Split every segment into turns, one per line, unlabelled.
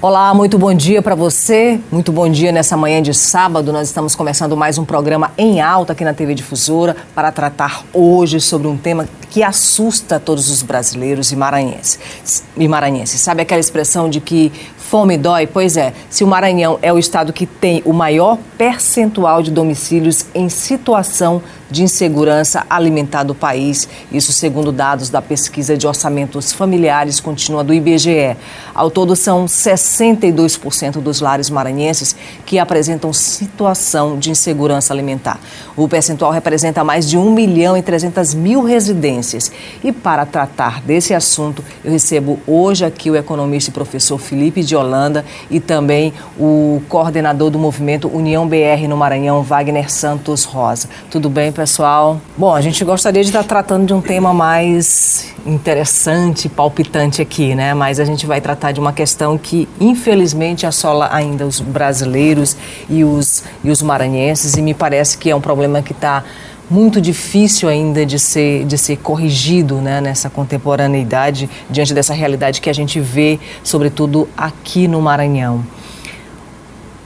Olá, muito bom dia para você, muito bom dia nessa manhã de sábado. Nós estamos começando mais um programa em alta aqui na TV Difusora para tratar hoje sobre um tema que assusta todos os brasileiros e maranhenses. Sabe aquela expressão de que fome dói? Pois é, se o Maranhão é o estado que tem o maior percentual de domicílios em situação de insegurança alimentar do país, isso segundo dados da pesquisa de orçamentos familiares contínua do IBGE. Ao todo, são 62% dos lares maranhenses que apresentam situação de insegurança alimentar. O percentual representa mais de 1.300.000 residências. E para tratar desse assunto, eu recebo hoje aqui o economista e professor Felipe de Holanda e também o coordenador do movimento União BR no Maranhão, Wagner Santos Rosa. Tudo bem, pessoal? Bom, a gente gostaria de estar tratando de um tema mais interessante, palpitante aqui, né? Mas a gente vai tratar de uma questão que, infelizmente, assola ainda os brasileiros e os maranhenses, e me parece que é um problema que está muito difícil ainda de ser corrigido, né, nessa contemporaneidade, diante dessa realidade que a gente vê, sobretudo aqui no Maranhão.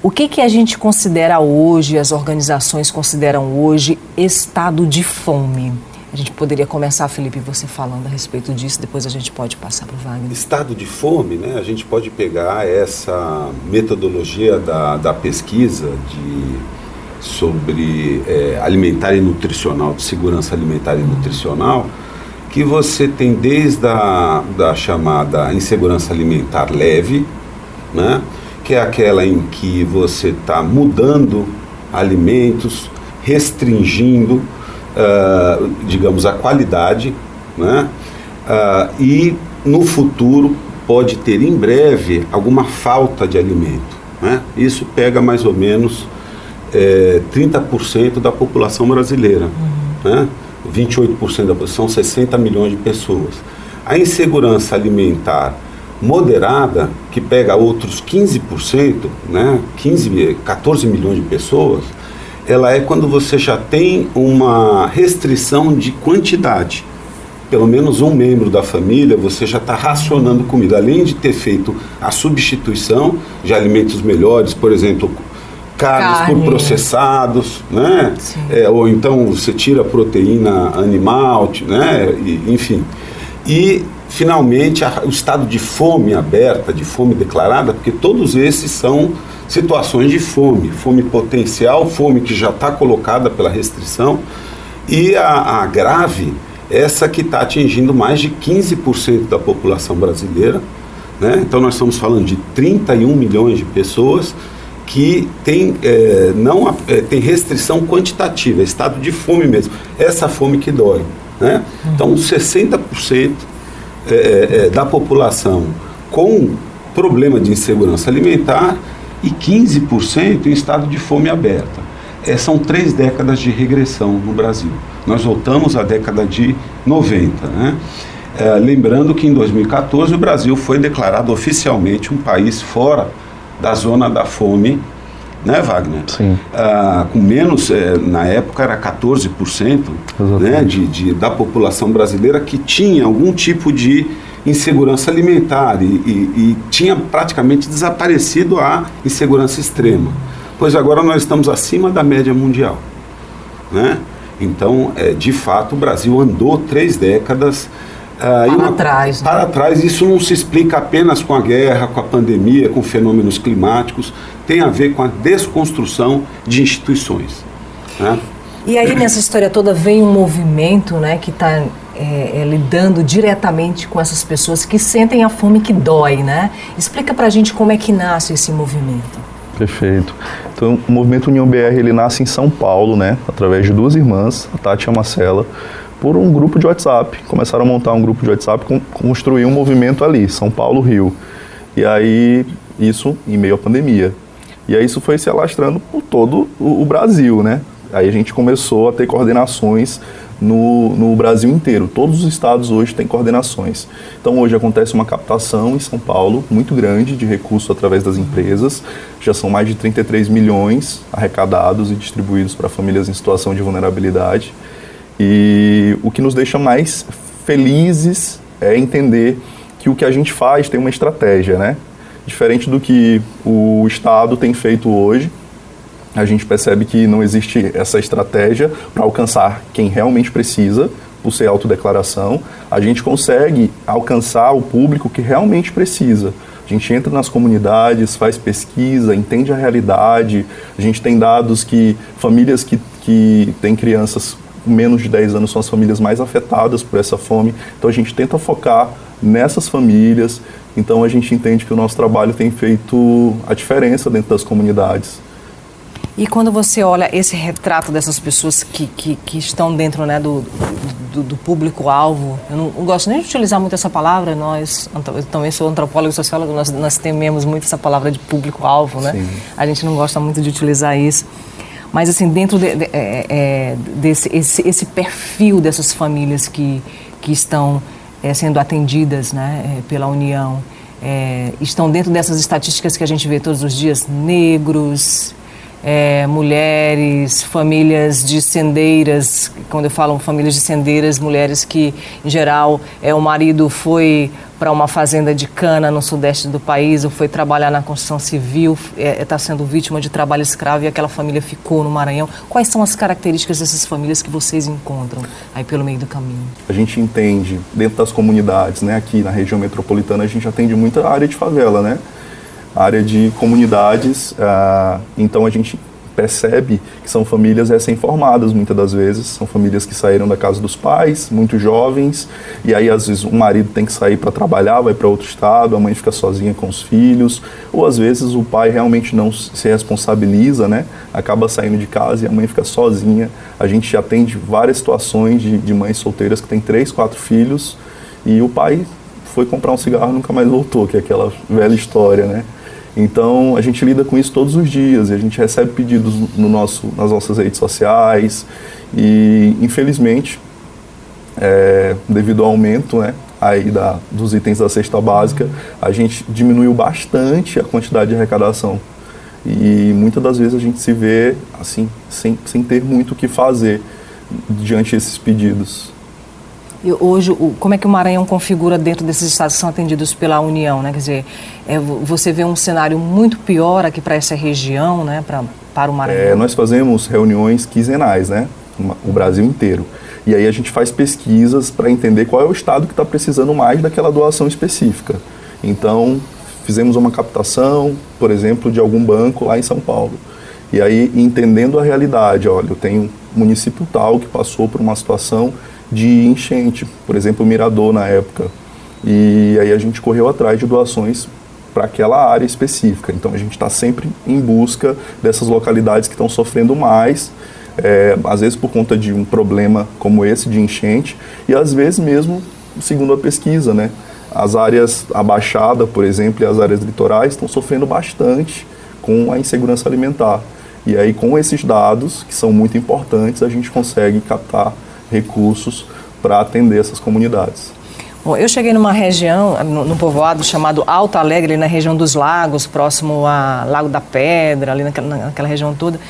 O que a gente considera hoje, as organizações consideram hoje, estado de fome? A gente poderia começar, Felipe, você falando a respeito disso, depois a gente pode passar para o Wagner.
Estado de fome, né? A gente pode pegar essa metodologia da pesquisa sobre alimentar e nutricional, de segurança alimentar e nutricional, que você tem desde da chamada insegurança alimentar leve, né? Que é aquela em que você está mudando alimentos, restringindo, digamos, a qualidade, né? E no futuro pode ter em breve alguma falta de alimento, né? Isso pega mais ou menos 30% da população brasileira, né? 28% da população, 60 milhões de pessoas. A insegurança alimentar moderada, que pega outros 15%, né? 14 milhões de pessoas, ela é quando você já tem uma restrição de quantidade. Pelo menos um membro da família, você já está racionando comida, além de ter feito a substituição de alimentos melhores, por exemplo, carnes por processados, né? Ou então você tira a proteína animal, né? Enfim. E, finalmente, o estado de fome aberta, de fome declarada, porque todos esses são situações de fome potencial, fome que já está colocada pela restrição, e a grave, essa que está atingindo mais de 15% da população brasileira, né? Então nós estamos falando de 31 milhões de pessoas que tem restrição quantitativa, estado de fome mesmo, essa fome que dói, né? Então 60% da população com problema de insegurança alimentar e 15% em estado de fome aberta. São 3 décadas de regressão no Brasil. Nós voltamos à década de 90, né? Lembrando que em 2014 o Brasil foi declarado oficialmente um país fora da zona da fome, né, Wagner?
Sim.
Com menos, na época era 14%, né, da população brasileira que tinha algum tipo de insegurança alimentar e tinha praticamente desaparecido a insegurança extrema. Pois agora nós estamos acima da média mundial, né? Então, de fato, o Brasil andou 3 décadas para trás. Isso não se explica apenas com a guerra, com a pandemia, com fenômenos climáticos, tem a ver com a desconstrução de instituições, né?
E aí, nessa história toda, vem um movimento, né, que está lidando diretamente com essas pessoas que sentem a fome que dói, né? Explica pra gente como é que nasce esse movimento.
Perfeito. Então, o movimento União BR, ele nasce em São Paulo, né, através de 2 irmãs, a Tati e a Marcela, por um grupo de WhatsApp. Começaram a montar um grupo de WhatsApp, construir um movimento ali, São Paulo, Rio. E aí, isso em meio à pandemia. E aí isso foi se alastrando por todo o Brasil, né? Aí a gente começou a ter coordenações no Brasil inteiro. Todos os estados hoje têm coordenações. Então hoje acontece uma captação em São Paulo muito grande de recursos através das empresas. Já são mais de 33 milhões arrecadados e distribuídos para famílias em situação de vulnerabilidade. E o que nos deixa mais felizes é entender que o que a gente faz tem uma estratégia, né? Diferente do que o Estado tem feito hoje, a gente percebe que não existe essa estratégia para alcançar quem realmente precisa, por ser autodeclaração. A gente consegue alcançar o público que realmente precisa. A gente entra nas comunidades, faz pesquisa, entende a realidade. A gente tem dados que famílias que têm crianças com menos de 10 anos são as famílias mais afetadas por essa fome. Então a gente tenta focar nessas famílias. Então a gente entende que o nosso trabalho tem feito a diferença dentro das comunidades.
E quando você olha esse retrato dessas pessoas que estão dentro, né, do público-alvo, eu não gosto nem de utilizar muito essa palavra, eu também sou antropólogo e sociólogo, nós tememos muito essa palavra de público-alvo, né? Sim. A gente não gosta muito de utilizar isso. Mas, assim, dentro desse perfil dessas famílias que estão sendo atendidas, né, pela União, estão dentro dessas estatísticas que a gente vê todos os dias, negros, mulheres, famílias de sendeiras. Quando eu falo famílias de sendeiras, mulheres que, em geral, o marido foi para uma fazenda de cana no sudeste do país, ou foi trabalhar na construção civil, está sendo vítima de trabalho escravo e aquela família ficou no Maranhão. Quais são as características dessas famílias que vocês encontram aí pelo meio do caminho? A
gente entende, dentro das comunidades, né, aqui na região metropolitana, a gente atende muita área de favela, né? Área de comunidades, então a gente percebe que são famílias recém-formadas muitas das vezes, são famílias que saíram da casa dos pais, muito jovens, e aí às vezes o marido tem que sair para trabalhar, vai para outro estado, a mãe fica sozinha com os filhos, ou às vezes o pai realmente não se responsabiliza, né? Acaba saindo de casa e a mãe fica sozinha. A gente atende várias situações de mães solteiras que têm 3, 4 filhos e o pai foi comprar um cigarro e nunca mais voltou, que é aquela velha história, né? Então, a gente lida com isso todos os dias e a gente recebe pedidos nas nossas redes sociais e, infelizmente, devido ao aumento, né, aí dos itens da cesta básica, a gente diminuiu bastante a quantidade de arrecadação. E muitas das vezes a gente se vê assim, sem ter muito o que fazer diante desses pedidos.
E hoje, como é que o Maranhão configura dentro desses estados que são atendidos pela União, né? Quer dizer, você vê um cenário muito pior aqui para essa região, né? Para o Maranhão?
Nós fazemos reuniões quinzenais, né? O Brasil inteiro. E aí a gente faz pesquisas para entender qual é o estado que está precisando mais daquela doação específica. Então, fizemos uma captação, por exemplo, de algum banco lá em São Paulo. E aí, entendendo a realidade, olha, eu tenho um município tal que passou por uma situação de enchente, por exemplo, o Mirador na época. E aí a gente correu atrás de doações para aquela área específica. Então a gente está sempre em busca dessas localidades que estão sofrendo mais, às vezes por conta de um problema como esse de enchente, e às vezes mesmo, segundo a pesquisa, né? As áreas, a Baixada, por exemplo, e as áreas litorais estão sofrendo bastante com a insegurança alimentar. E aí com esses dados, que são muito importantes, a gente consegue captar recursos para atender essas comunidades.
Bom, eu cheguei numa região, num povoado chamado Alto Alegre, ali na região dos lagos, próximo a Lago da Pedra, ali naquela região toda.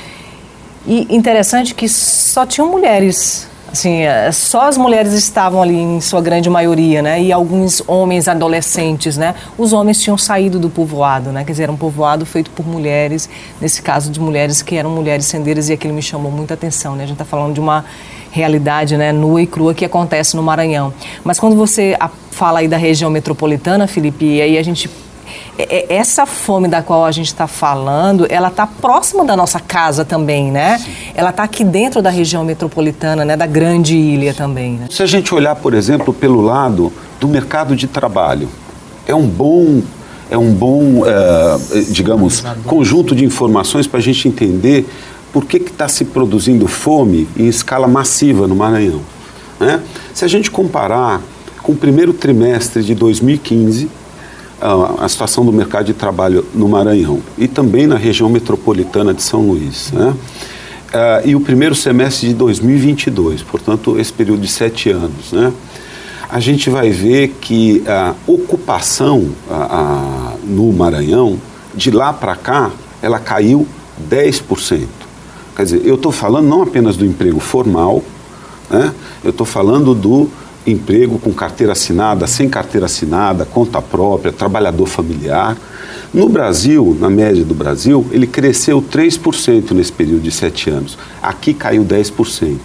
E interessante que só tinham mulheres, assim, só as mulheres estavam ali em sua grande maioria, né? E alguns homens adolescentes, né? Os homens tinham saído do povoado, né? Quer dizer, era um povoado feito por mulheres, nesse caso de mulheres que eram mulheres sendeiras, e aquilo me chamou muita atenção, né? A gente está falando de uma realidade, né, nua e crua que acontece no Maranhão. Mas quando você fala aí da região metropolitana, Felipe, e aí a gente... Essa fome da qual a gente está falando, ela está próxima da nossa casa também, né? Sim. Ela está aqui dentro da região metropolitana, né, da grande ilha também, né?
Se a gente olhar, por exemplo, pelo lado do mercado de trabalho, é um bom digamos, conjunto de informações para a gente entender por que está se produzindo fome em escala massiva no Maranhão, né? Se a gente comparar com o primeiro trimestre de 2015, a situação do mercado de trabalho no Maranhão e também na região metropolitana de São Luís, né? E o primeiro semestre de 2022, portanto, esse período de 7 anos, né? A gente vai ver que a ocupação no Maranhão, de lá para cá, ela caiu 10%. Quer dizer, eu estou falando não apenas do emprego formal, né? Eu estou falando do emprego com carteira assinada, sem carteira assinada, conta própria, trabalhador familiar. No Brasil, na média do Brasil, ele cresceu 3% nesse período de 7 anos. Aqui caiu 10%.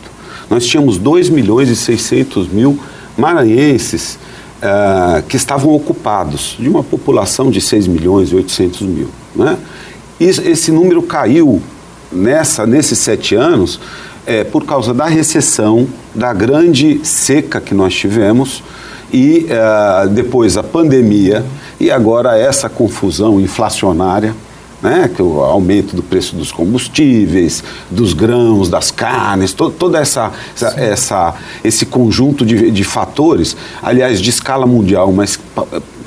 Nós tínhamos 2.600.000 maranhenses que estavam ocupados, de uma população de 6.800.000. Né? Esse número caiu nesses 7 anos por causa da recessão, da grande seca que nós tivemos e depois a pandemia e agora essa confusão inflacionária, né, que o aumento do preço dos combustíveis, dos grãos, das carnes, toda esse conjunto de fatores, aliás, de escala mundial, mas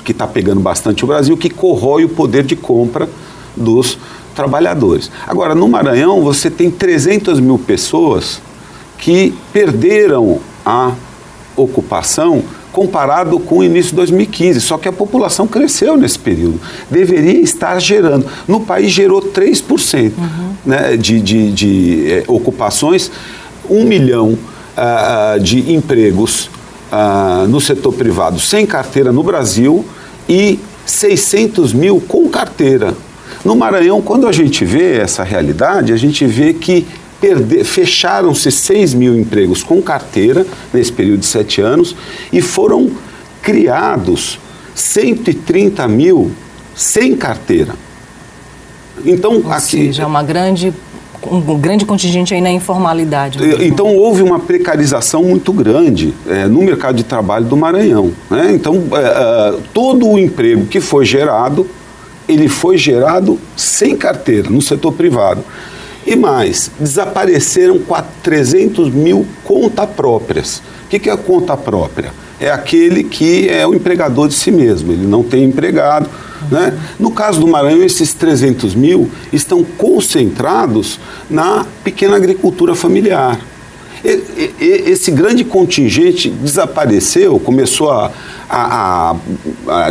que está pegando bastante o Brasil, que corrói o poder de compra dos trabalhadores. Agora, no Maranhão, você tem 300.000 pessoas que perderam a ocupação comparado com o início de 2015, só que a população cresceu nesse período. Deveria estar gerando. No país gerou 3% né, de ocupações, 1 milhão de empregos no setor privado sem carteira no Brasil e 600.000 com carteira. No Maranhão, quando a gente vê essa realidade, a gente vê que fecharam-se 6.000 empregos com carteira nesse período de 7 anos e foram criados 130.000 sem carteira. Então,
ou seja, um grande contingente aí na informalidade.
Então, houve uma precarização muito grande no mercado de trabalho do Maranhão. Né? Então, todo o emprego que foi gerado, ele foi gerado sem carteira, no setor privado. E mais, desapareceram 300.000 contas próprias. O que é a conta própria? É aquele que é o empregador de si mesmo, ele não tem empregado. Né? No caso do Maranhão, esses 300.000 estão concentrados na pequena agricultura familiar. Esse grande contingente desapareceu, começou a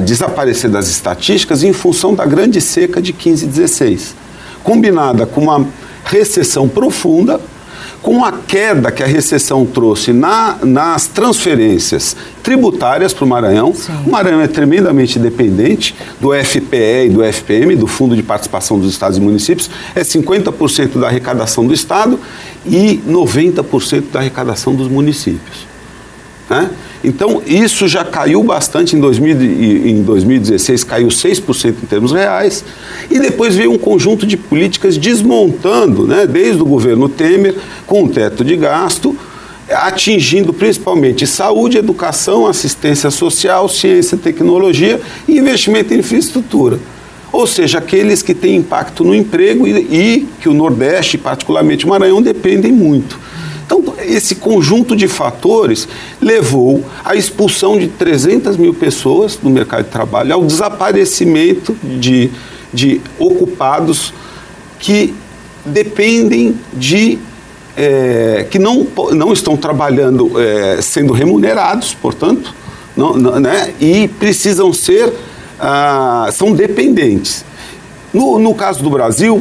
desaparecer das estatísticas em função da grande seca de 15 e 16, combinada com uma recessão profunda, com a queda que a recessão trouxe nas transferências tributárias para o Maranhão. Sim. O Maranhão é tremendamente dependente do FPE e do FPM, do Fundo de Participação dos Estados e Municípios, é 50% da arrecadação do Estado e 90% da arrecadação dos municípios. Né? Então, isso já caiu bastante em 2016, caiu 6% em termos reais, e depois veio um conjunto de políticas desmontando, né, desde o governo Temer, com o teto de gasto, atingindo principalmente saúde, educação, assistência social, ciência, tecnologia e investimento em infraestrutura. Ou seja, aqueles que têm impacto no emprego e que o Nordeste, particularmente o Maranhão, dependem muito. Então, esse conjunto de fatores levou à expulsão de 300.000 pessoas do mercado de trabalho, ao desaparecimento de ocupados que dependem que não estão trabalhando, sendo remunerados, portanto, né, e precisam são dependentes. No caso do Brasil,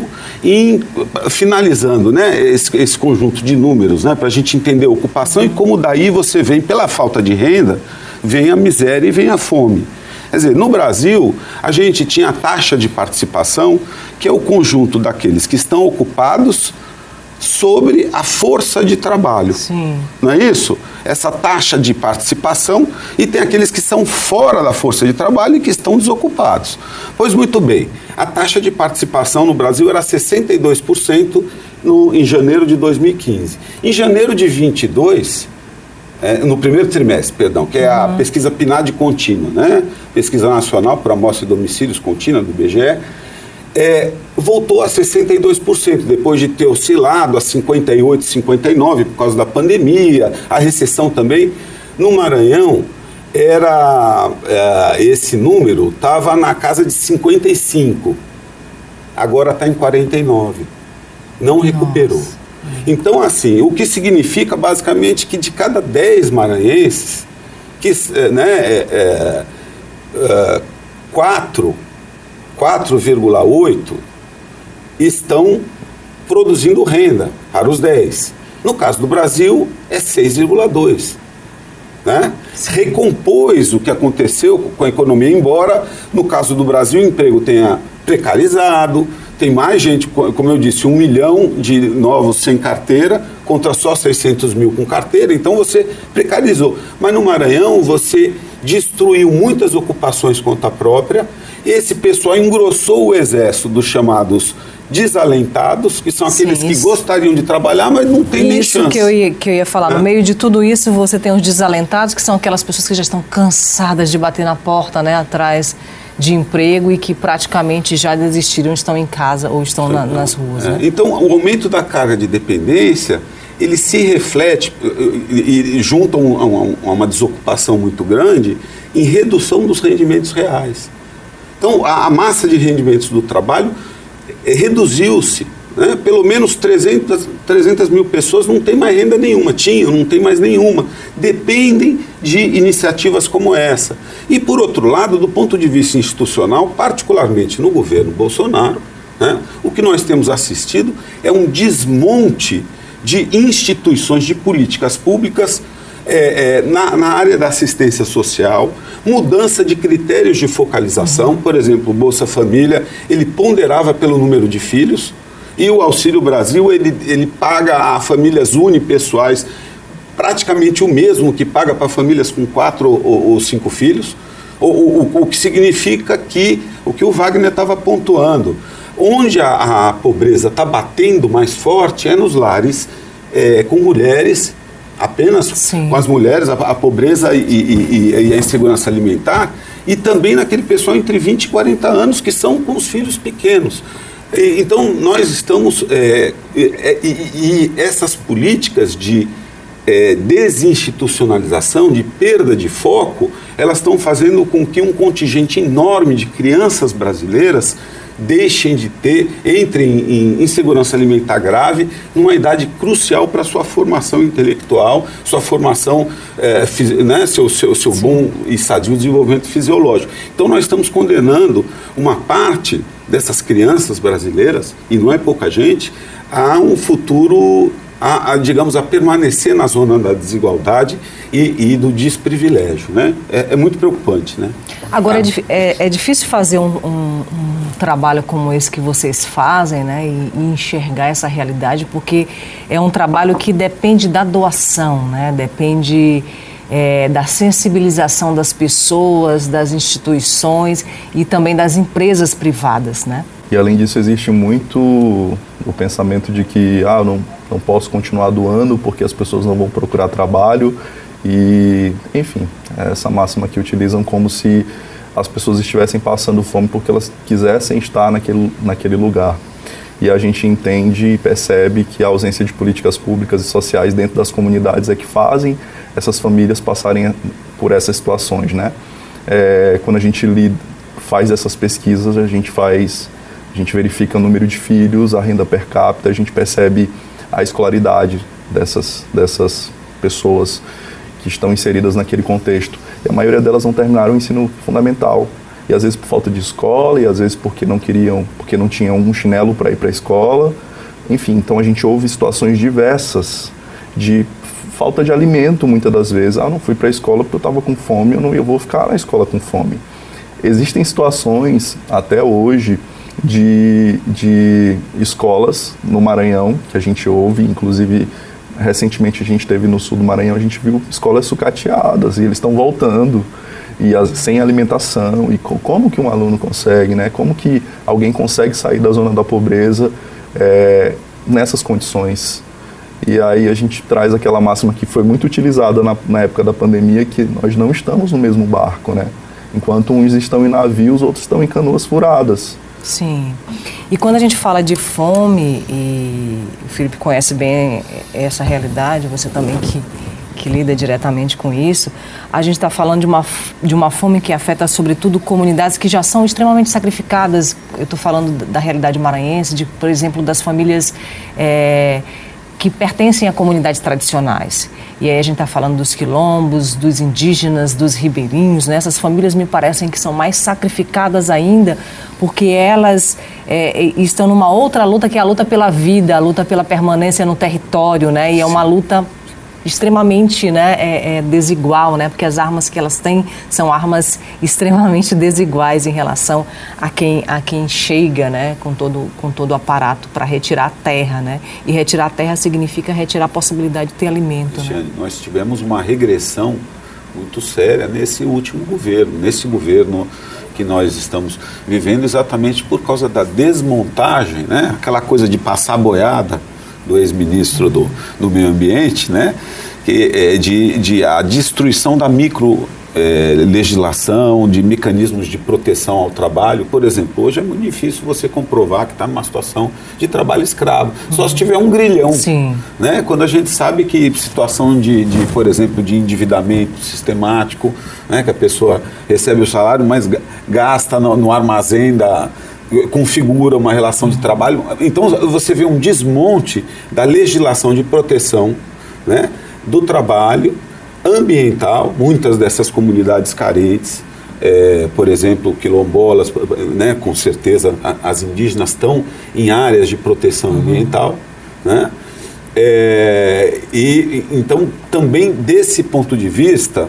finalizando, né, esse conjunto de números, né, para a gente entender a ocupação e como daí você vem, pela falta de renda, vem a miséria e vem a fome. Quer dizer, no Brasil, a gente tinha a taxa de participação, que é o conjunto daqueles que estão ocupados sobre a força de trabalho.
Sim.
Não é isso? Essa taxa de participação, e tem aqueles que são fora da força de trabalho e que estão desocupados. Pois muito bem, a taxa de participação no Brasil era 62% em janeiro de 2015. Em janeiro de 22, no primeiro trimestre, perdão, que é a pesquisa PNAD contínua, né? Pesquisa Nacional por Amostra de Domicílios Contínua do IBGE, voltou a 62%, depois de ter oscilado a 58%, 59% por causa da pandemia, a recessão também. No Maranhão, esse número estava na casa de 55%, agora está em 49%, não recuperou. Nossa. Então, assim, o que significa basicamente que de cada 10 maranhenses, 4,8 estão produzindo renda para os 10. No caso do Brasil, é 6,2. né? Recompôs o que aconteceu com a economia, embora no caso do Brasil o emprego tenha precarizado, tem mais gente, como eu disse, 1 milhão de novos sem carteira contra só 600 mil com carteira, então você precarizou. Mas no Maranhão você destruiu muitas ocupações conta própria, esse pessoal engrossou o exército dos chamados desalentados, que são aqueles que gostariam de trabalhar, mas não tem nem chance.
Isso que eu ia falar. No meio de tudo isso, você tem os desalentados, que são aquelas pessoas que já estão cansadas de bater na porta, né, atrás de emprego e que praticamente já desistiram, estão em casa ou estão nas ruas. Né?
Então, o aumento da carga de dependência, ele se reflete e junta a uma desocupação muito grande em redução dos rendimentos reais. Então, a massa de rendimentos do trabalho reduziu-se, né? Pelo menos 300 mil pessoas não têm mais renda nenhuma, não tem mais nenhuma, dependem de iniciativas como essa. E por outro lado, do ponto de vista institucional, particularmente no governo Bolsonaro, né, o que nós temos assistido é um desmonte de instituições, de políticas públicas na área da assistência social, mudança de critérios de focalização. Por exemplo, o Bolsa Família, ele ponderava pelo número de filhos, e o Auxílio Brasil, ele paga a famílias unipessoais praticamente o mesmo que paga para famílias com 4 ou 5 filhos, o que significa que o que o Wagner estava pontuando, onde a pobreza está batendo mais forte é nos lares com mulheres, apenas com as mulheres, a pobreza e a insegurança alimentar, e também naquele pessoal entre 20 e 40 anos que são com os filhos pequenos. Então, nós estamos... e essas políticas de desinstitucionalização, de perda de foco, elas estão fazendo com que um contingente enorme de crianças brasileiras deixem de entrem em insegurança alimentar grave, numa idade crucial para a sua formação intelectual, sua formação, né, seu bom e sadio desenvolvimento fisiológico. Então nós estamos condenando uma parte dessas crianças brasileiras, e não é pouca gente, a um futuro, digamos, a permanecer na zona da desigualdade e do desprivilégio, né? É muito preocupante, né?
Agora, é difícil fazer um trabalho como esse que vocês fazem, né? E enxergar essa realidade, porque é um trabalho que depende da doação, né? Depende da sensibilização das pessoas, das instituições e também das empresas privadas, né?
E além disso, existe muito o pensamento de que não posso continuar doando porque as pessoas não vão procurar trabalho e, enfim, essa máxima que utilizam como se as pessoas estivessem passando fome porque elas quisessem estar naquele lugar. E a gente entende e percebe que a ausência de políticas públicas e sociais dentro das comunidades é que fazem essas famílias passarem por essas situações, né? Quando a gente faz essas pesquisas, a gente verifica o número de filhos, a renda per capita, a gente percebe a escolaridade dessas pessoas que estão inseridas naquele contexto. E a maioria delas não terminaram o ensino fundamental. E às vezes por falta de escola, e às vezes porque não tinham um chinelo para ir para a escola. Enfim, então a gente ouve situações diversas de falta de alimento muitas das vezes. Não fui para a escola porque eu estava com fome, eu vou ficar na escola com fome. Existem situações, até hoje, de escolas no Maranhão, que a gente ouve, inclusive recentemente a gente teve no sul do Maranhão, a gente viu escolas sucateadas e eles estão voltando sem alimentação. E como que um aluno consegue, né? Como que alguém consegue sair da zona da pobreza nessas condições? E aí a gente traz aquela máxima que foi muito utilizada na época da pandemia, que nós não estamos no mesmo barco, né? Enquanto uns estão em navios, outros estão em canoas furadas.
Sim. E quando a gente fala de fome, e o Felipe conhece bem essa realidade, você também que lida diretamente com isso, a gente está falando de uma fome que afeta sobretudo comunidades que já são extremamente sacrificadas. Eu estou falando da realidade maranhense, por exemplo, das famílias que pertencem a comunidades tradicionais. E aí a gente está falando dos quilombos, dos indígenas, dos ribeirinhos, né? Essas famílias me parecem que são mais sacrificadas ainda, porque elas estão numa outra luta, que é a luta pela vida, a luta pela permanência no território, né? E é uma luta extremamente, né, desigual, né, porque as armas que elas têm são armas extremamente desiguais em relação a quem chega, né, com todo o aparato para retirar a terra, né, e retirar a terra significa retirar a possibilidade de ter alimento.
Cristiane,
né?
Nós tivemos uma regressão muito séria nesse último governo, que nós estamos vivendo, exatamente por causa da desmontagem, né, aquela coisa de passar boiada do ex-ministro do Meio Ambiente, né, a destruição da legislação, de mecanismos de proteção ao trabalho. Por exemplo, hoje é muito difícil você comprovar que está numa situação de trabalho escravo, só se tiver um grilhão.
Sim.
Né? Quando a gente sabe que situação por exemplo, de endividamento sistemático, né, que a pessoa recebe o salário, mas gasta no armazém configura uma relação de trabalho. Então você vê um desmonte da legislação de proteção, né, do trabalho ambiental. Muitas dessas comunidades carentes, por exemplo, quilombolas, né, com certeza as indígenas estão em áreas de proteção ambiental, né? E então também desse ponto de vista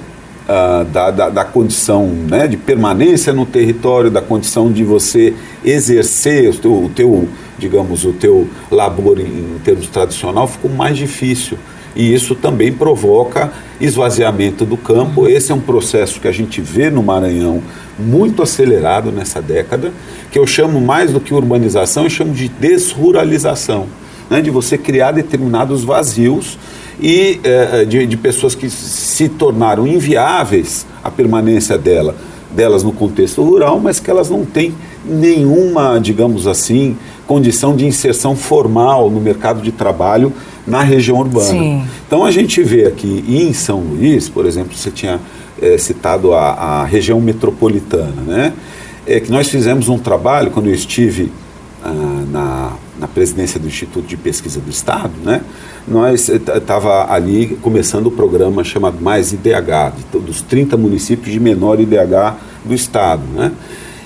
da condição, né, de permanência no território, da condição de você exercer o teu labor em termos tradicional, ficou mais difícil. E isso também provoca esvaziamento do campo. Esse é um processo que a gente vê no Maranhão muito acelerado nessa década, que eu chamo mais do que urbanização, eu chamo de desruralização, né, de você criar determinados vazios e de pessoas que se tornaram inviáveis a permanência delas no contexto rural, mas que elas não têm nenhuma, digamos assim, condição de inserção formal no mercado de trabalho na região urbana.
Sim.
Então a gente vê aqui em São Luís, por exemplo, você tinha citado a região metropolitana, né? Que nós fizemos um trabalho, quando eu estive na presidência do Instituto de Pesquisa do Estado, né? Nós estava ali começando o programa chamado Mais IDH, dos 30 municípios de menor IDH do Estado, né?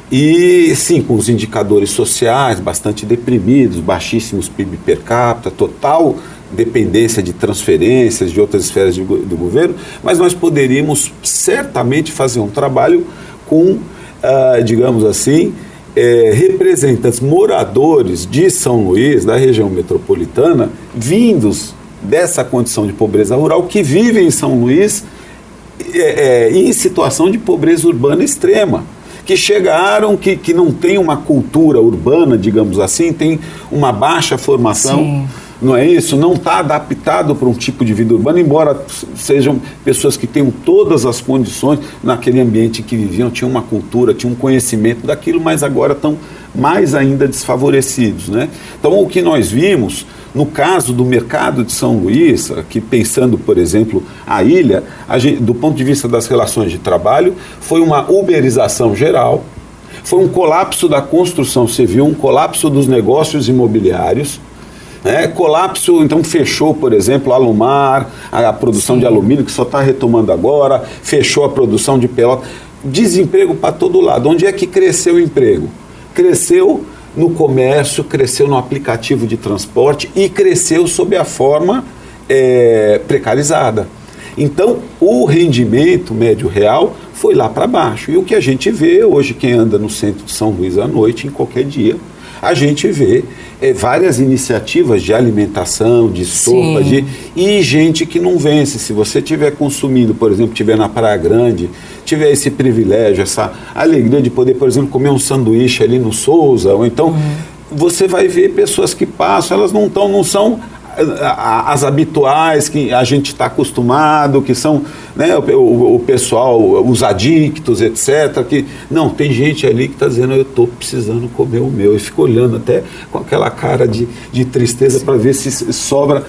E sim, com os indicadores sociais bastante deprimidos, baixíssimos PIB per capita, total dependência de transferências de outras esferas do governo, mas nós poderíamos certamente fazer um trabalho com, digamos assim, representantes, moradores de São Luís, da região metropolitana, vindos dessa condição de pobreza rural, que vivem em São Luís em situação de pobreza urbana extrema, que chegaram, que não tem uma cultura urbana, digamos assim, tem uma baixa formação. Sim. Não é isso? Não está adaptado para um tipo de vida urbana, embora sejam pessoas que tenham todas as condições naquele ambiente em que viviam, tinham uma cultura, tinham um conhecimento daquilo, mas agora estão mais ainda desfavorecidos, né? Então, o que nós vimos, no caso do mercado de São Luís, aqui pensando, por exemplo, a ilha, do ponto de vista das relações de trabalho, foi uma uberização geral, foi um colapso da construção civil, um colapso dos negócios imobiliários, colapso, então fechou, por exemplo, a Alumar, a produção de alumínio, que só está retomando agora, fechou a produção de pelota, desemprego para todo lado. Onde é que cresceu o emprego? Cresceu no comércio, cresceu no aplicativo de transporte e cresceu sob a forma precarizada. Então, o rendimento médio real foi lá para baixo. E o que a gente vê hoje, quem anda no centro de São Luís à noite, em qualquer dia, a gente vê várias iniciativas de alimentação, de sopa, e gente que não vence. Se você estiver consumindo, por exemplo, estiver na Praia Grande, tiver esse privilégio, essa alegria de poder, por exemplo, comer um sanduíche ali no Souza, ou então você vai ver pessoas que passam, elas não são as habituais que a gente está acostumado, que são, né, o pessoal, os adictos, etc. Que, não, tem gente ali que está dizendo, eu estou precisando comer o meu, e fica olhando até com aquela cara de tristeza para ver se sobra.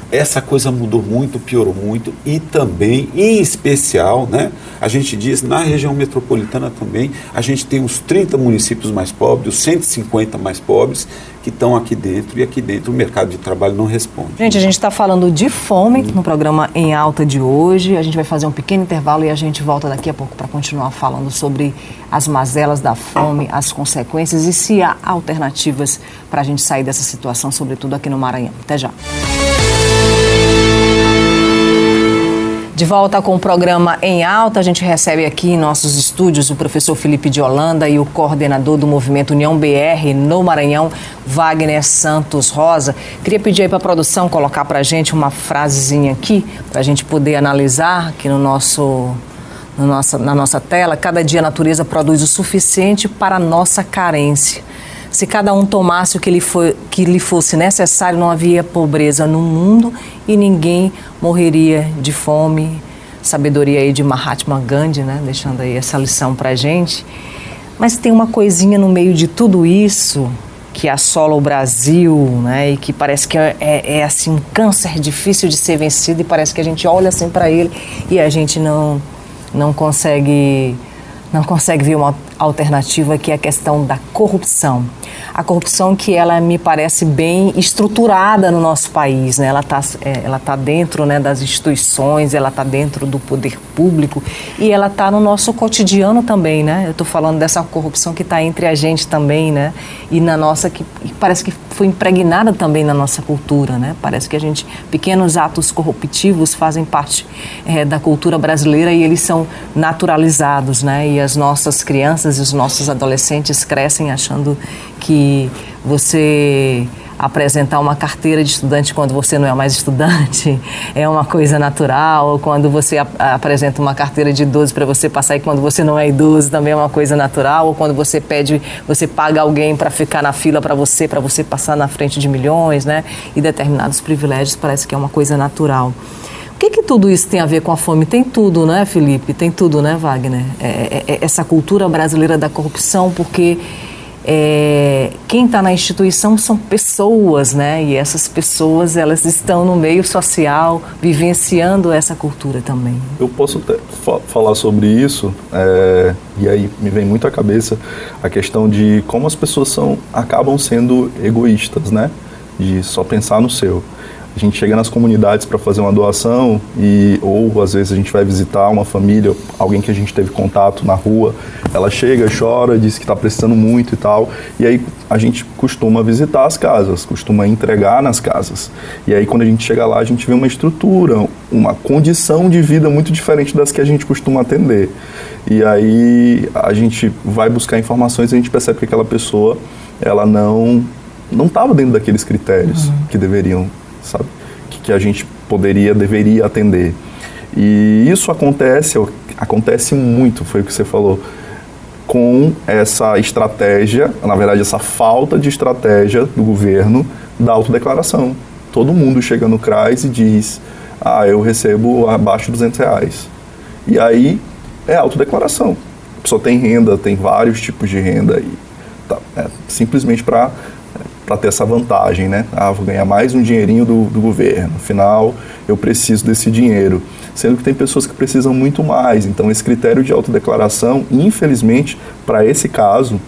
Essa coisa mudou muito, piorou muito, e também, em especial, né, a gente diz, na região metropolitana também, a gente tem os 30 municípios mais pobres, os 150 mais pobres, que estão aqui dentro, e aqui dentro o mercado de trabalho não responde.
Gente, a gente está falando de fome no programa Em Alta de hoje. A gente vai fazer um pequeno intervalo e a gente volta daqui a pouco para continuar falando sobre as mazelas da fome, as consequências e se há alternativas para a gente sair dessa situação, sobretudo aqui no Maranhão. Até já. De volta com o programa Em Alta, a gente recebe aqui em nossos estúdios o professor Felipe de Holanda e o coordenador do movimento União BR no Maranhão, Wagner Santos Rosa. Queria pedir aí para a produção colocar para a gente uma frasezinha aqui, para a gente poder analisar aqui na nossa tela. Cada dia a natureza produz o suficiente para a nossa carência. Se cada um tomasse o que lhe fosse necessário, não havia pobreza no mundo e ninguém morreria de fome. Sabedoria aí de Mahatma Gandhi, né? Deixando aí essa lição pra gente. Mas tem uma coisinha no meio de tudo isso que assola o Brasil, né? E que parece que é assim um câncer difícil de ser vencido, e parece que a gente olha assim para ele e a gente não consegue ver uma alternativa, que é a questão da corrupção. A corrupção que ela me parece bem estruturada no nosso país, né? Ela tá dentro, né, das instituições, ela está dentro do poder público e ela está no nosso cotidiano também, né? Eu estou falando dessa corrupção que está entre a gente também, né? E na nossa, que parece que foi impregnada também na nossa cultura, né? Parece que pequenos atos corruptivos fazem parte da cultura brasileira e eles são naturalizados, né? E as nossas crianças e os nossos adolescentes crescem achando que você apresentar uma carteira de estudante quando você não é mais estudante é uma coisa natural, ou quando você apresenta uma carteira de idoso para você passar e quando você não é idoso também é uma coisa natural, ou quando você paga alguém para ficar na fila para você passar na frente de milhões, né? E determinados privilégios, parece que é uma coisa natural. O que tudo isso tem a ver com a fome? Tem tudo, né, Felipe? Tem tudo, né, Wagner? Essa cultura brasileira da corrupção, porque quem está na instituição são pessoas, né? E essas pessoas, elas estão no meio social, vivenciando essa cultura também.
Eu posso falar sobre isso, e aí me vem muito à cabeça a questão de como as pessoas acabam sendo egoístas, né? De só pensar no seu. A gente chega nas comunidades para fazer uma doação ou às vezes a gente vai visitar uma família, alguém que a gente teve contato na rua, ela chega, chora, diz que está precisando muito e tal, e aí a gente costuma visitar as casas, costuma entregar nas casas. E aí quando a gente chega lá, a gente vê uma estrutura, uma condição de vida muito diferente das que a gente costuma atender. E aí a gente vai buscar informações e a gente percebe que aquela pessoa, ela não estava dentro daqueles critérios que deveriam, sabe, que a gente deveria atender. E isso acontece muito, foi o que você falou, com essa estratégia, na verdade essa falta de estratégia do governo da autodeclaração. Todo mundo chega no CRAS e diz, eu recebo abaixo de R$200. E aí é autodeclaração. A pessoa tem renda, tem vários tipos de renda, e simplesmente para ter essa vantagem, né? Vou ganhar mais um dinheirinho do governo, afinal eu preciso desse dinheiro. Sendo que tem pessoas que precisam muito mais. Então esse critério de autodeclaração, infelizmente, para esse caso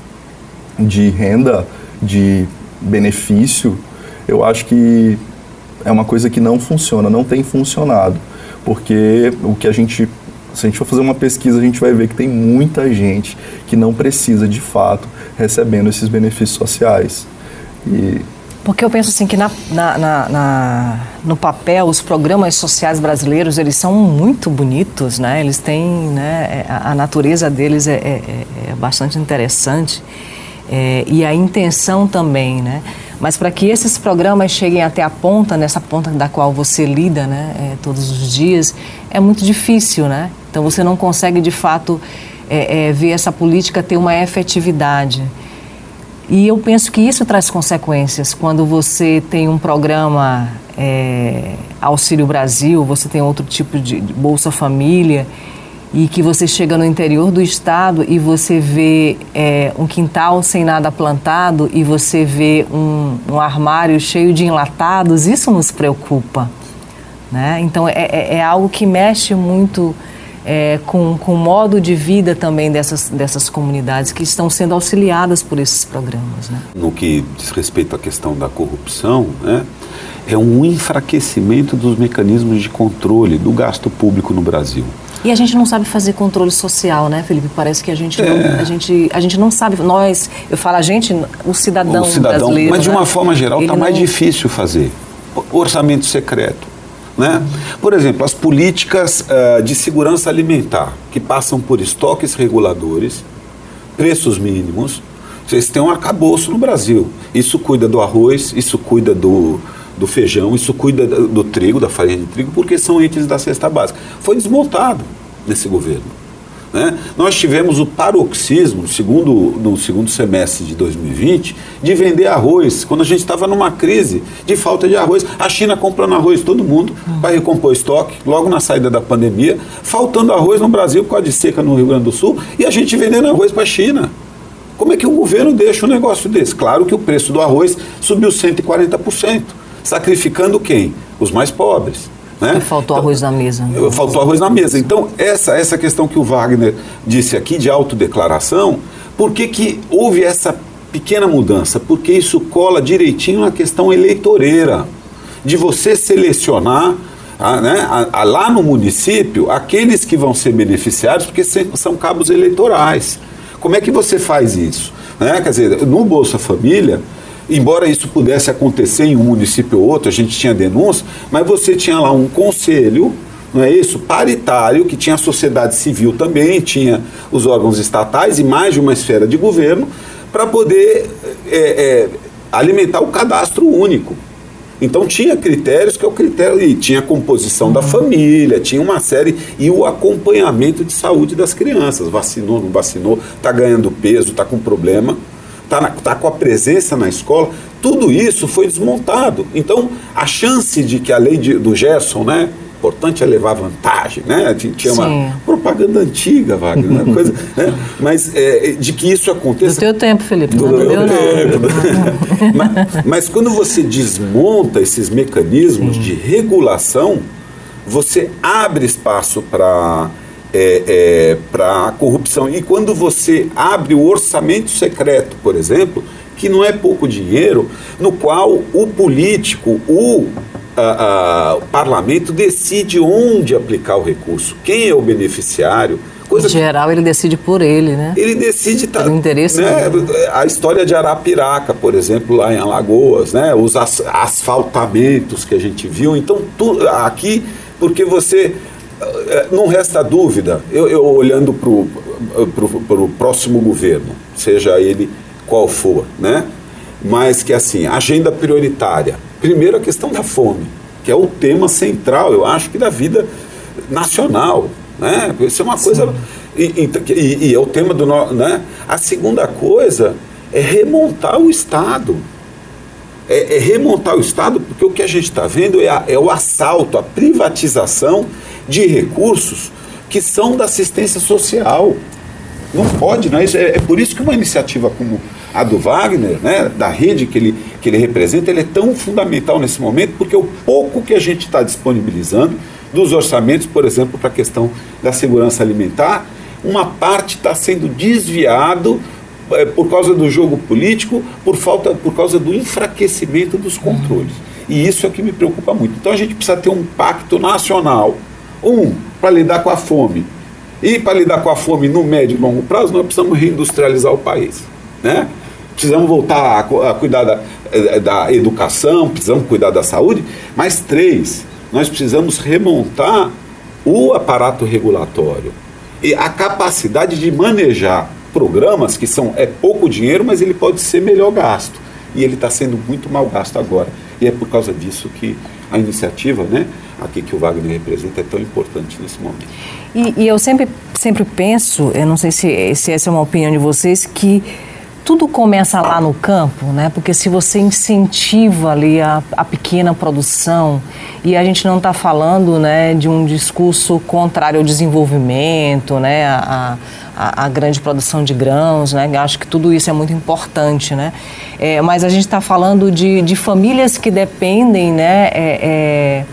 de renda, de benefício, eu acho que é uma coisa que não funciona, não tem funcionado. Porque se a gente for fazer uma pesquisa, a gente vai ver que tem muita gente que não precisa, de fato, recebendo esses benefícios sociais.
Porque eu penso assim que no papel os programas sociais brasileiros, eles são muito bonitos, né? Eles têm, né, a natureza deles é bastante interessante, e a intenção também, né? Mas para que esses programas cheguem até a ponta, nessa ponta da qual você lida, né, todos os dias, é muito difícil, né? Então você não consegue de fato ver essa política ter uma efetividade. E eu penso que isso traz consequências. Quando você tem um programa Auxílio Brasil, você tem outro tipo de Bolsa Família, e que você chega no interior do estado e você vê um quintal sem nada plantado e você vê um armário cheio de enlatados, isso nos preocupa, né? Então é algo que mexe muito com o modo de vida também dessas comunidades que estão sendo auxiliadas por esses programas, né?
No que diz respeito à questão da corrupção, né, é um enfraquecimento dos mecanismos de controle do gasto público no Brasil.
E a gente não sabe fazer controle social, né, Felipe? Parece que a gente não sabe. Eu falo a gente, o cidadão brasileiro.
Mas de uma
né?
forma geral está mais difícil fazer. Orçamento secreto. né? Por exemplo, as políticas de segurança alimentar, que passam por estoques reguladores, preços mínimos. Vocês têm um arcabouço no Brasil. Isso cuida do arroz, isso cuida do feijão, isso cuida do trigo, da farinha de trigo, porque são itens da cesta básica. Foi desmontado nesse governo, né? Nós tivemos o paroxismo, no segundo semestre de 2020, de vender arroz, quando a gente estava numa crise de falta de arroz. A China comprando arroz, todo mundo, para recompor estoque, logo na saída da pandemia, faltando arroz no Brasil por causa de seca no Rio Grande do Sul, e a gente vendendo arroz para a China. Como é que o governo deixa um negócio desse? Claro que o preço do arroz subiu 140%, sacrificando quem? Os mais pobres, né?
E faltou arroz na mesa.
Faltou arroz na mesa. Então, essa questão que o Wagner disse aqui de autodeclaração, por que houve essa pequena mudança? Porque isso cola direitinho na questão eleitoreira, de você selecionar lá no município aqueles que vão ser beneficiários, porque são cabos eleitorais. Como é que você faz isso? Né? Quer dizer, no Bolsa Família, embora isso pudesse acontecer em um município ou outro, a gente tinha denúncia, mas você tinha lá um conselho, não é isso, paritário, que tinha a sociedade civil também, tinha os órgãos estatais e mais de uma esfera de governo, para poder alimentar o cadastro único. Então tinha critérios, que é o critério, e tinha a composição da família, tinha uma série, e o acompanhamento de saúde das crianças. Vacinou, não vacinou, está ganhando peso, está com problema, está com a presença na escola. Tudo isso foi desmontado. Então a chance de que a lei do Gerson, né? Importante é levar vantagem, né? Tinha uma propaganda antiga, Wagner, uma coisa, né? Mas de que isso aconteça...
Do teu tempo, Felipe.
Do meu tempo. Mas quando você desmonta esses mecanismos de regulação, você abre espaço para a corrupção. E quando você abre o orçamento secreto, por exemplo, que não é pouco dinheiro, no qual o político, o parlamento decide onde aplicar o recurso, quem é o beneficiário.
Em geral, ele decide por ele, né?
Ele decide...
Pelo interesse
a história de Arapiraca, por exemplo, lá em Alagoas, né? Os asfaltamentos que a gente viu. Então, aqui, porque você... Não resta dúvida, eu olhando para o próximo governo, seja ele qual for, né? Mas que, assim, agenda prioritária. Primeiro, a questão da fome, que é o tema central, eu acho, que da vida nacional, né? Isso é uma coisa... E é o tema do... Né? A segunda coisa é remontar o Estado. É remontar o Estado, porque o que a gente está vendo é o assalto, a privatização de recursos que são da assistência social. Não pode, não é isso? É por isso que uma iniciativa como a do Wagner, né, da rede que ele representa, ele é tão fundamental nesse momento, porque o pouco que a gente está disponibilizando dos orçamentos, por exemplo, para a questão da segurança alimentar, uma parte está sendo desviado por causa do jogo político, por causa do enfraquecimento dos controles. E isso é o que me preocupa muito. Então a gente precisa ter um pacto nacional, para lidar com a fome. E para lidar com a fome no médio e longo prazo, nós precisamos reindustrializar o país, né? Precisamos voltar a cuidar da educação, precisamos cuidar da saúde, mas 3, nós precisamos remontar o aparato regulatório e a capacidade de manejar programas que é pouco dinheiro, mas ele pode ser melhor gasto. E ele está sendo muito mal gasto agora. E é por causa disso que a iniciativa, né, aqui que o Wagner representa, é tão importante nesse momento.
E eu sempre penso, eu não sei se essa é uma opinião de vocês, que tudo começa lá no campo, né? Porque se você incentiva ali a pequena produção, e a gente não está falando, né, de um discurso contrário ao desenvolvimento, né, a grande produção de grãos, né? Acho que tudo isso é muito importante, né? Mas a gente está falando de famílias que dependem, né,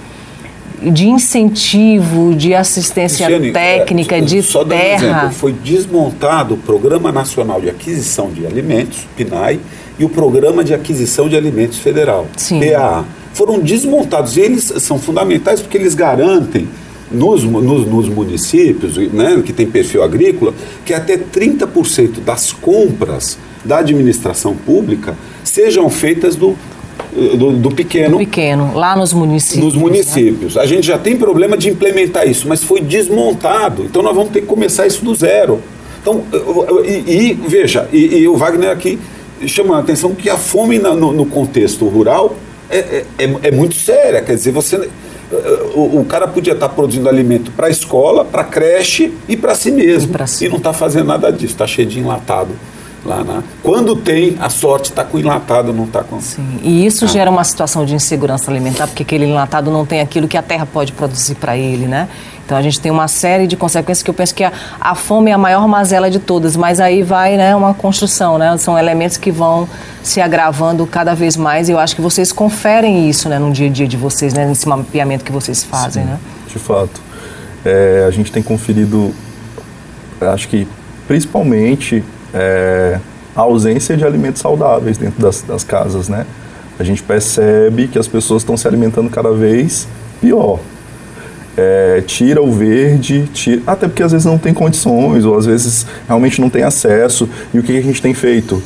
de incentivo, de assistência técnica, de
só
terra.
Só um exemplo, foi desmontado o Programa Nacional de Aquisição de Alimentos, PNAE, e o Programa de Aquisição de Alimentos Federal,
Sim.
PAA. Foram desmontados, e eles são fundamentais porque eles garantem nos municípios, né, que tem perfil agrícola, que até 30% das compras da administração pública sejam feitas do pequeno.
Do pequeno, lá nos municípios.
Nos municípios. Né? A gente já tem problema de implementar isso, mas foi desmontado. Então nós vamos ter que começar isso do zero. Então, veja, o Wagner aqui chama a atenção que a fome no contexto rural é muito séria. Quer dizer, o cara podia estar produzindo alimento para a escola, para a creche e para si mesmo. E não está fazendo nada disso, está cheio de enlatado. Quando tem, a sorte está com enlatado, não está com...
Sim, e isso gera uma situação de insegurança alimentar, porque aquele enlatado não tem aquilo que a terra pode produzir para ele, né? Então a gente tem uma série de consequências que eu penso que a fome é a maior mazela de todas, mas aí vai, né, uma construção, né? São elementos que vão se agravando cada vez mais e eu acho que vocês conferem isso, né, no dia a dia de vocês, né, nesse mapeamento que vocês fazem,
sim,
né?
De fato. A gente tem conferido, acho que principalmente... a ausência de alimentos saudáveis dentro das casas, né? A gente percebe que as pessoas estão se alimentando cada vez pior. Tira o verde, até porque às vezes não tem condições, ou às vezes realmente não tem acesso. E o que a gente tem feito?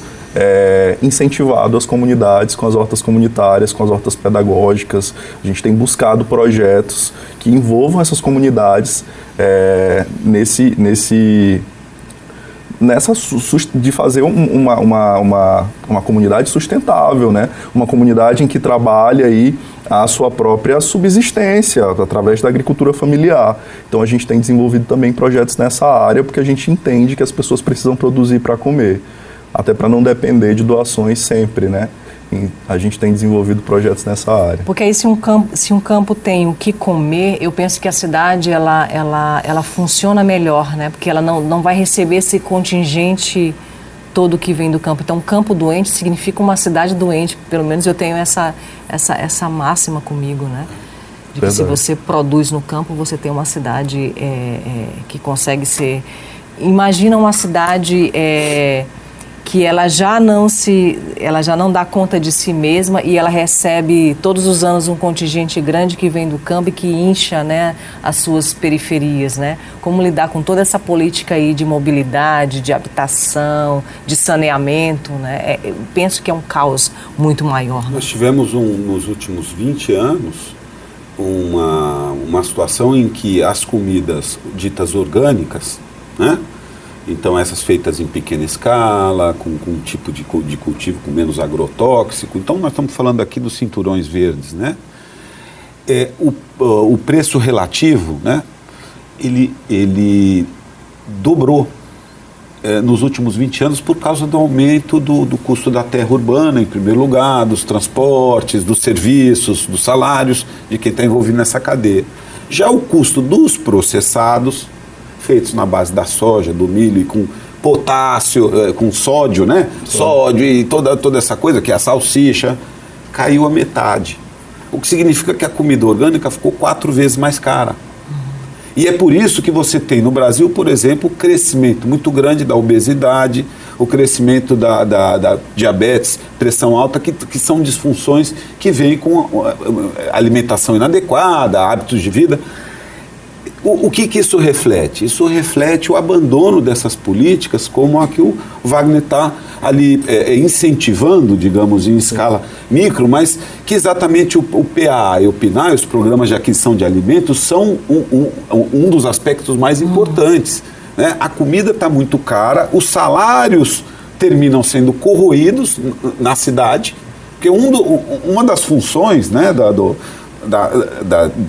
Incentivado as comunidades com as hortas comunitárias, com as hortas pedagógicas. A gente tem buscado projetos que envolvam essas comunidades de fazer uma comunidade sustentável, né? Uma comunidade em que trabalha aí a sua própria subsistência através da agricultura familiar. Então a gente tem desenvolvido também projetos nessa área porque a gente entende que as pessoas precisam produzir para comer, até para não depender de doações sempre, né? E a gente tem desenvolvido projetos nessa área.
Porque aí se um campo tem o que comer, eu penso que a cidade ela funciona melhor, né? Porque ela não vai receber esse contingente todo que vem do campo. Então, um campo doente significa uma cidade doente. Pelo menos eu tenho essa máxima comigo, né? De que se você produz no campo, você tem uma cidade que consegue ser... Imagina uma cidade... que ela já não dá conta de si mesma e ela recebe todos os anos um contingente grande que vem do campo e que incha, né, as suas periferias, né? Como lidar com toda essa política aí de mobilidade, de habitação, de saneamento, né? Eu penso que é um caos muito maior. Né?
Nós tivemos nos últimos 20 anos uma situação em que as comidas ditas orgânicas, né? Então, essas feitas em pequena escala, com um tipo de cultivo com menos agrotóxico. Então, nós estamos falando aqui dos cinturões verdes, né? O preço relativo, né? Ele dobrou nos últimos 20 anos por causa do aumento do custo da terra urbana, em primeiro lugar, dos transportes, dos serviços, dos salários de quem está envolvido nessa cadeia. Já o custo dos processados, feitos na base da soja, do milho e com potássio, com sódio, né? Sódio e toda essa coisa, que é a salsicha, caiu a metade. O que significa que a comida orgânica ficou 4 vezes mais cara. E é por isso que você tem no Brasil, por exemplo, o crescimento muito grande da obesidade, o crescimento da diabetes, pressão alta, que são disfunções que vêm com alimentação inadequada, hábitos de vida. O que isso reflete? Isso reflete o abandono dessas políticas, como a que o Wagner está ali incentivando, digamos, em escala micro, mas que exatamente o PAA e o PNAE, os programas de aquisição de alimentos, são um dos aspectos mais importantes. Né? A comida está muito cara, os salários terminam sendo corroídos na cidade, porque uma das funções, né,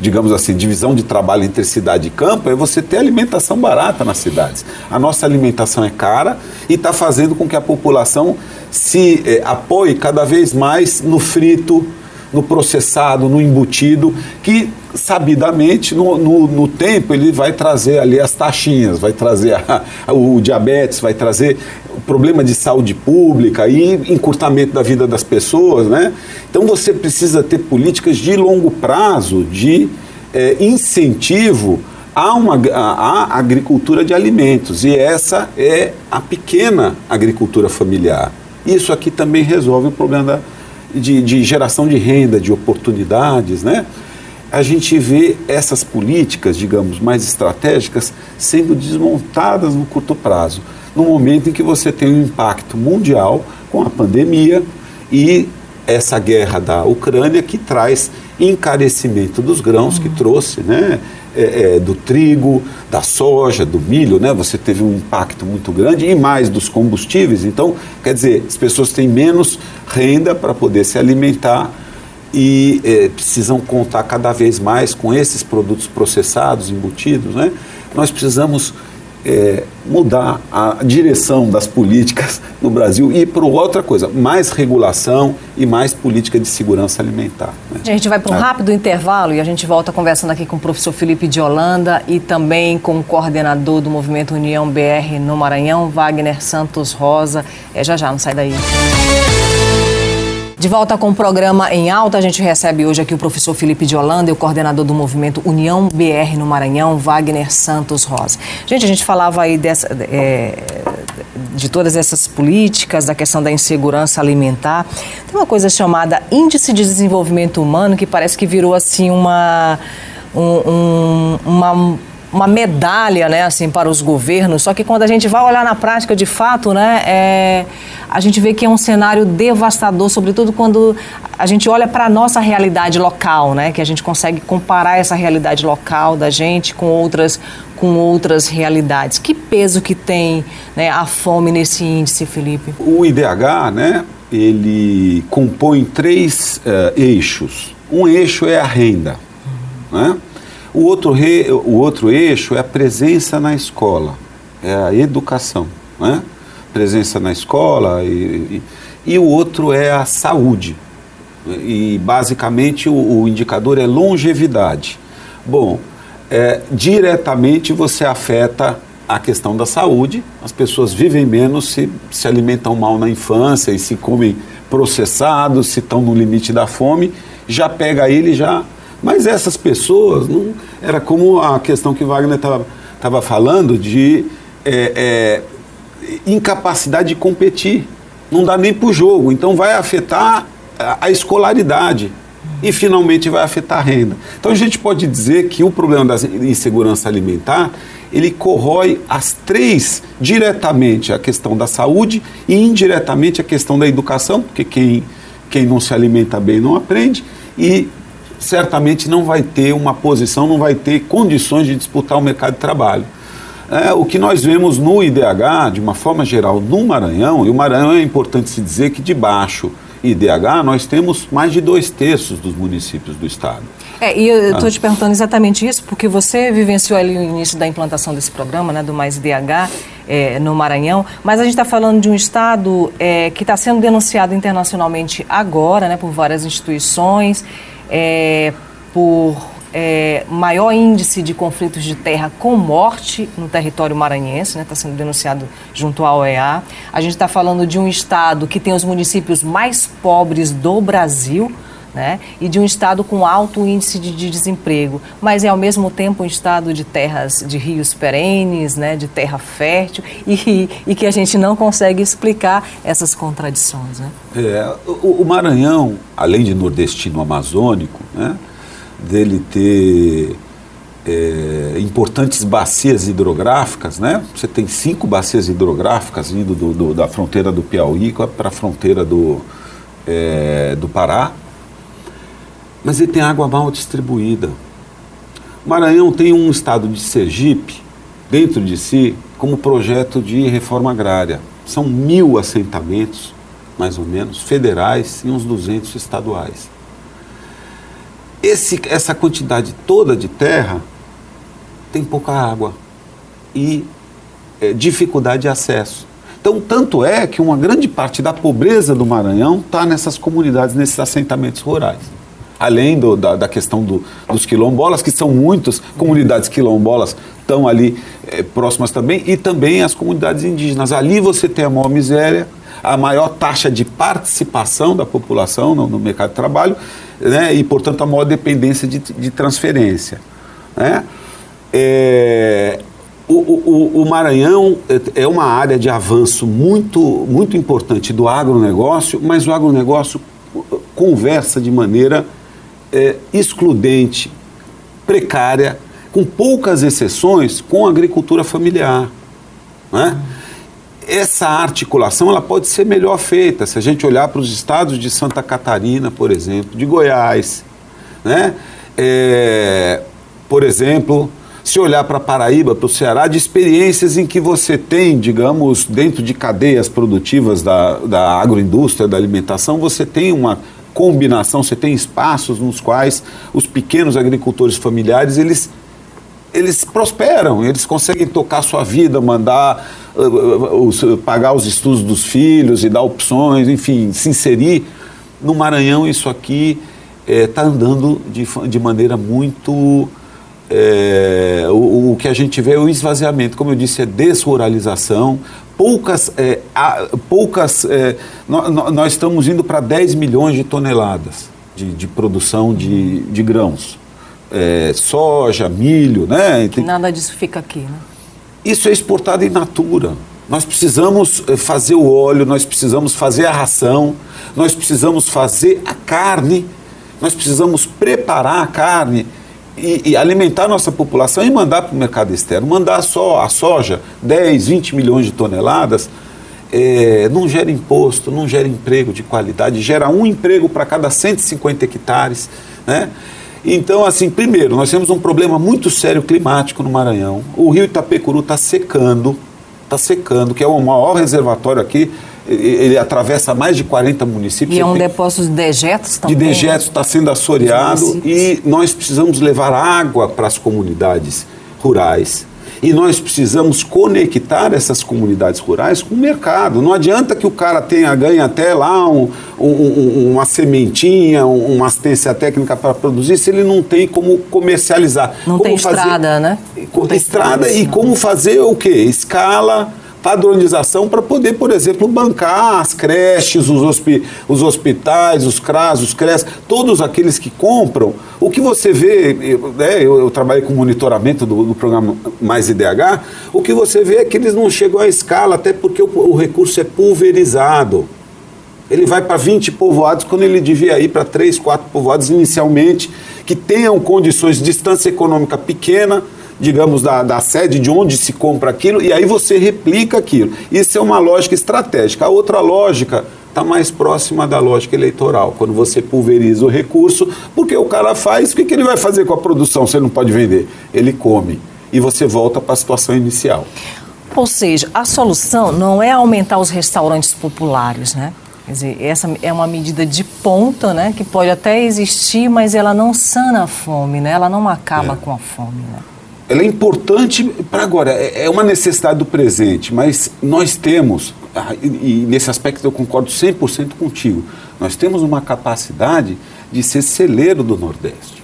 digamos assim, divisão de trabalho entre cidade e campo é você ter alimentação barata nas cidades. A nossa alimentação é cara e está fazendo com que a população se apoie cada vez mais no frito, no processado, no embutido, que sabidamente no tempo ele vai trazer ali as taxinhas, vai trazer o diabetes, vai trazer o problema de saúde pública e encurtamento da vida das pessoas, né? Então você precisa ter políticas de longo prazo, de incentivo à agricultura de alimentos, e essa é a pequena agricultura familiar. Isso aqui também resolve o problema de geração de renda, de oportunidades, né? A gente vê essas políticas, digamos, mais estratégicas sendo desmontadas no curto prazo, no momento em que você tem um impacto mundial com a pandemia e essa guerra da Ucrânia que traz encarecimento dos grãos, que trouxe, né, do trigo, da soja, do milho, né, você teve um impacto muito grande, e mais dos combustíveis. Então, quer dizer, as pessoas têm menos renda para poder se alimentar e precisam contar cada vez mais com esses produtos processados, embutidos, né? Nós precisamos mudar a direção das políticas no Brasil e para outra coisa, mais regulação e mais política de segurança alimentar, né?
A gente vai para um rápido intervalo e a gente volta conversando aqui com o professor Felipe de Holanda e também com o coordenador do Movimento União BR no Maranhão, Wagner Santos Rosa. Já, não sai daí. De volta com o programa Em Alta, a gente recebe hoje aqui o professor Felipe de Holanda e o coordenador do Movimento União BR no Maranhão, Wagner Santos Rosa. Gente, a gente falava aí de todas essas políticas, da questão da insegurança alimentar. Tem uma coisa chamada Índice de Desenvolvimento Humano, que parece que virou assim uma medalha, né, assim, para os governos, só que quando a gente vai olhar na prática, de fato, né, a gente vê que é um cenário devastador, sobretudo quando a gente olha para a nossa realidade local, né, que a gente consegue comparar essa realidade local da gente com outras realidades. Que peso que tem, né, a fome nesse índice, Felipe?
O IDH, né, ele compõe 3 eixos. Um eixo é a renda, né? O outro eixo é a presença na escola, é a educação, né? Presença na escola e o outro é a saúde. E basicamente o indicador é longevidade. Bom, diretamente você afeta a questão da saúde, as pessoas vivem menos, se alimentam mal na infância e se comem processados, se estão no limite da fome, já pega ele já. Mas essas pessoas, não, era como a questão que Wagner estava falando de incapacidade de competir. Não dá nem para o jogo, então vai afetar a escolaridade e finalmente vai afetar a renda. Então a gente pode dizer que o problema da insegurança alimentar, ele corrói as 3 diretamente, a questão da saúde e indiretamente a questão da educação, porque quem não se alimenta bem não aprende e certamente não vai ter uma posição, não vai ter condições de disputar o mercado de trabalho. O que nós vemos no IDH, de uma forma geral, no Maranhão, e o Maranhão é importante se dizer que debaixo IDH nós temos mais de 2/3 dos municípios do estado.
E eu estou te perguntando exatamente isso, porque você vivenciou ali o início da implantação desse programa, né, do Mais IDH, no Maranhão, mas a gente está falando de um estado que está sendo denunciado internacionalmente agora, né, por várias instituições, por maior índice de conflitos de terra com morte no território maranhense, né, está sendo denunciado junto à OEA. A gente está falando de um estado que tem os municípios mais pobres do Brasil, né, e de um estado com alto índice de desemprego, mas é ao mesmo tempo um estado de terras, de rios perenes, né, de terra fértil, e que a gente não consegue explicar essas contradições, né?
O Maranhão, além de nordestino amazônico, né, dele ter importantes bacias hidrográficas, né? Você tem 5 bacias hidrográficas indo da fronteira do Piauí para a fronteira do Pará, mas ele tem água mal distribuída. O Maranhão tem um estado de Sergipe dentro de si como projeto de reforma agrária. São 1.000 assentamentos, mais ou menos, federais e uns 200 estaduais. Essa quantidade toda de terra tem pouca água e dificuldade de acesso. Então, tanto é que uma grande parte da pobreza do Maranhão está nessas comunidades, nesses assentamentos rurais. Além da questão dos quilombolas, que são muitas comunidades quilombolas, estão ali próximas também, e também as comunidades indígenas. Ali você tem a maior miséria, a maior taxa de participação da população no mercado de trabalho, né, e, portanto, a maior dependência de transferência, né? O Maranhão é uma área de avanço muito, muito importante do agronegócio, mas o agronegócio conversa de maneira excludente, precária, com poucas exceções, com a agricultura familiar, né? essa articulação ela pode ser melhor feita se a gente olhar para os estados de Santa Catarina, por exemplo, de Goiás, né? Por exemplo, se olhar para Paraíba, para o Ceará, de experiências em que você tem, digamos, dentro de cadeias produtivas da agroindústria, da alimentação, você tem uma combinação, você tem espaços nos quais os pequenos agricultores familiares, eles prosperam, eles conseguem tocar sua vida, pagar os estudos dos filhos e dar opções, enfim, se inserir. No Maranhão, isso aqui está andando de maneira muito... o que a gente vê é o esvaziamento, como eu disse, é desruralização. Nós estamos indo para 10 milhões de toneladas de produção de grãos. Soja, milho, né?
Nada disso fica aqui, né?
Isso é exportado in natura. Nós precisamos fazer o óleo, nós precisamos fazer a ração, nós precisamos fazer a carne, nós precisamos preparar a carne e alimentar a nossa população e mandar para o mercado externo. Mandar só a soja, 10, 20 milhões de toneladas, não gera imposto, não gera emprego de qualidade, gera um emprego para cada 150 hectares, né? Então, assim, primeiro, nós temos um problema muito sério climático no Maranhão. O rio Itapecuru está secando, que é o maior reservatório aqui. Ele atravessa mais de 40 municípios.
E é um depósito de dejetos também.
De dejetos, está sendo assoreado e nós precisamos levar água para as comunidades rurais. E nós precisamos conectar essas comunidades rurais com o mercado. Não adianta que o cara ganhe até lá uma sementinha, uma assistência técnica para produzir, se ele não tem como comercializar.
Não tem estrada, né?
Estrada e como fazer o quê? Escala, padronização para poder, por exemplo, bancar as creches, os hospitais, os CRAS, os CRES, todos aqueles que compram. O que você vê, eu trabalhei com monitoramento do programa Mais IDH, o que você vê é que eles não chegam à escala, até porque o recurso é pulverizado. Ele vai para 20 povoados, quando ele devia ir para 3, 4 povoados inicialmente, que tenham condições de distância econômica pequena, digamos, da sede de onde se compra aquilo, e aí você replica aquilo. Isso é uma lógica estratégica. A outra lógica está mais próxima da lógica eleitoral, quando você pulveriza o recurso, porque o cara faz, o que ele vai fazer com a produção? Você não pode vender, ele come. E você volta para a situação inicial.
Ou seja, a solução não é aumentar os restaurantes populares, né? Quer dizer, essa é uma medida de ponta, né? Que pode até existir, mas ela não sana a fome, né? Ela não acaba com a fome, né?
Ela é importante para agora, é uma necessidade do presente, mas nós temos, e nesse aspecto eu concordo 100% contigo, nós temos uma capacidade de ser celeiro do Nordeste,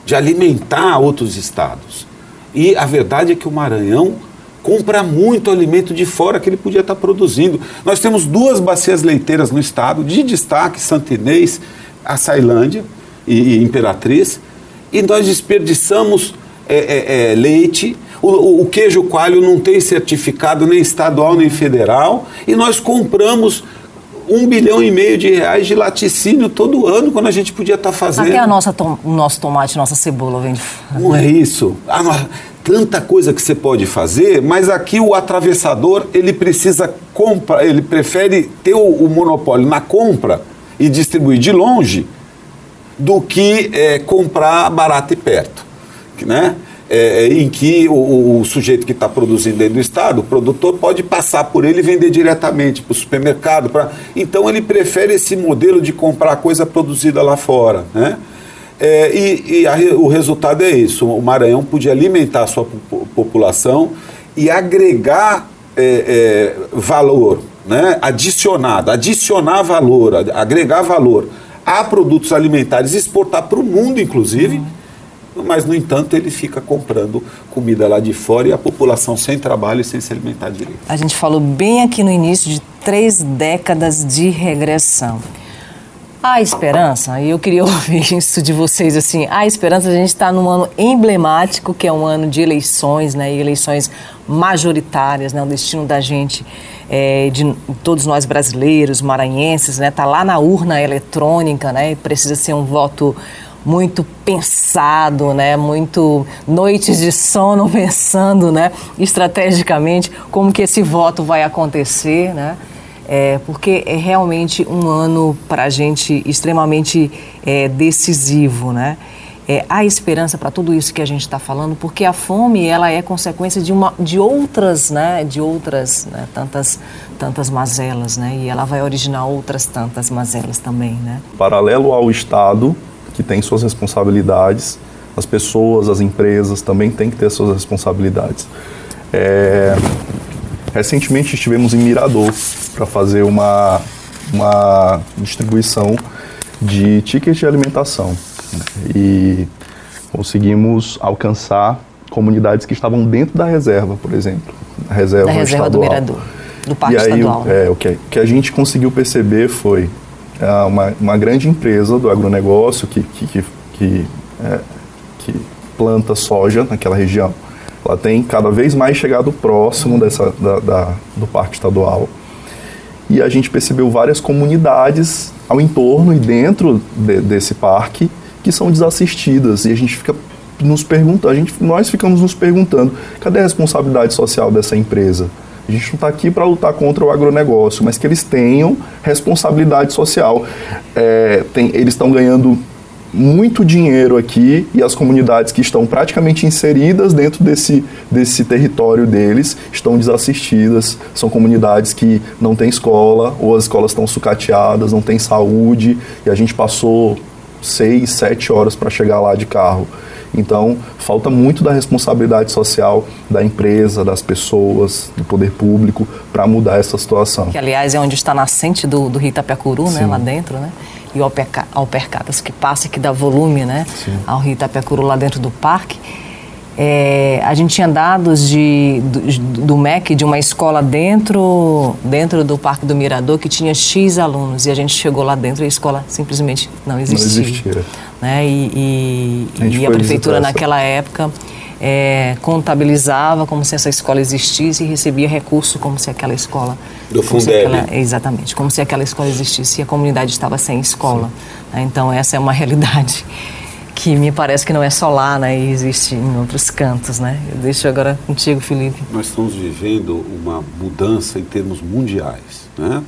de alimentar outros estados. E a verdade é que o Maranhão compra muito alimento de fora que ele podia estar produzindo. Nós temos 2 bacias leiteiras no estado, de destaque, Santa Inês, Açailândia e Imperatriz, e nós desperdiçamos leite, o queijo coalho não tem certificado nem estadual nem federal, e nós compramos R$1,5 bilhão de laticínio todo ano, quando a gente podia estar fazendo.
Até o nosso tomate, nossa cebola vem de fora.
Não é isso. Tanta coisa que você pode fazer, mas aqui o atravessador, ele precisa comprar, ele prefere ter o monopólio na compra e distribuir de longe do que comprar barato e perto. Né? Em que o sujeito que está produzindo dentro do estado, o produtor pode passar por ele e vender diretamente para o supermercado. Então ele prefere esse modelo de comprar coisa produzida lá fora, né? O resultado é isso. O Maranhão podia alimentar a sua população e agregar valor, né? Adicionar valor, agregar valor a produtos alimentares, exportar para o mundo, inclusive. Mas, no entanto, ele fica comprando comida lá de fora e a população sem trabalho e sem se alimentar direito.
A gente falou bem aqui no início de 3 décadas de regressão. Há esperança? E eu queria ouvir isso de vocês, assim, há esperança. A gente está num ano emblemático, que é um ano de eleições, né, e eleições majoritárias, né, o destino da gente, de todos nós brasileiros, maranhenses, né, tá lá na urna eletrônica, né, e precisa ser um voto muito pensado, né? Muito noites de sono pensando, né? Estrategicamente como que esse voto vai acontecer, né? Porque é realmente um ano para a gente extremamente decisivo, né? Há esperança para tudo isso que a gente está falando, porque a fome ela é consequência de outras, né? Tantas mazelas, né? E ela vai originar outras tantas mazelas também, né?
Paralelo ao Estado, que tem suas responsabilidades, as pessoas, as empresas também têm que ter suas responsabilidades. Recentemente estivemos em Mirador para fazer uma distribuição de tickets de alimentação, né? E conseguimos alcançar comunidades que estavam dentro da reserva, por exemplo, da reserva estadual.
Do Mirador, do Parque Estadual.
O que a gente conseguiu perceber foi uma grande empresa do agronegócio que planta soja naquela região. Ela tem cada vez mais chegado próximo do Parque Estadual. E a gente percebeu várias comunidades ao entorno e dentro desse parque que são desassistidas. E a gente fica nos perguntando, nós ficamos nos perguntando, cadê a responsabilidade social dessa empresa? A gente não está aqui para lutar contra o agronegócio, mas que eles tenham responsabilidade social. Eles estão ganhando muito dinheiro aqui e as comunidades que estão praticamente inseridas dentro desse território deles estão desassistidas. São comunidades que não têm escola, ou as escolas estão sucateadas, não têm saúde, e a gente passou 6, 7 horas para chegar lá de carro. Então, falta muito da responsabilidade social da empresa, das pessoas, do poder público, para mudar essa situação.
Que, aliás, é onde está a nascente do Rio Itapiacuru, né, lá dentro, né? E o Alpercatas, que passa e que dá volume, né, ao Rio Itapiacuru lá dentro do parque. A gente tinha dados do MEC, de uma escola dentro do Parque do Mirador, que tinha X alunos, e a gente chegou lá dentro e a escola simplesmente não existia. Não existia. Né? E a prefeitura naquela época contabilizava como se essa escola existisse e recebia recurso como se aquela escola...
Do Fundeb.
Exatamente, como se aquela escola existisse e a comunidade estava sem escola. Né? Então essa é uma realidade que me parece que não é só lá, né, e existe em outros cantos, né? Eu deixo agora contigo, Felipe.
Nós estamos vivendo uma mudança em termos mundiais, né?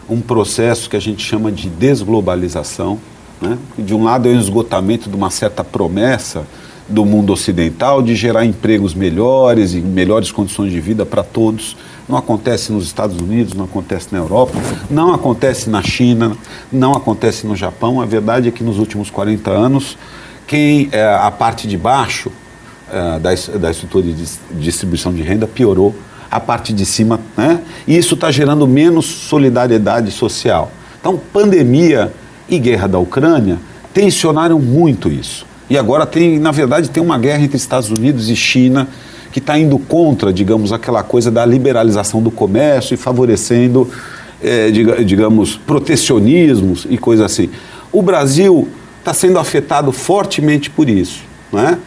Um processo que a gente chama de desglobalização, né? De um lado é o esgotamento de uma certa promessa do mundo ocidental de gerar empregos melhores e melhores condições de vida para todos. Não acontece nos Estados Unidos, não acontece na Europa, não acontece na China, não acontece no Japão. A verdade é que nos últimos 40 anos, a parte de baixo da estrutura de distribuição de renda piorou, a parte de cima, né? E isso está gerando menos solidariedade social. Então, pandemia e guerra da Ucrânia tensionaram muito isso. E agora na verdade, tem uma guerra entre Estados Unidos e China que está indo contra, digamos, aquela coisa da liberalização do comércio e favorecendo, digamos, protecionismos e coisas assim. O Brasil está sendo afetado fortemente por isso, né?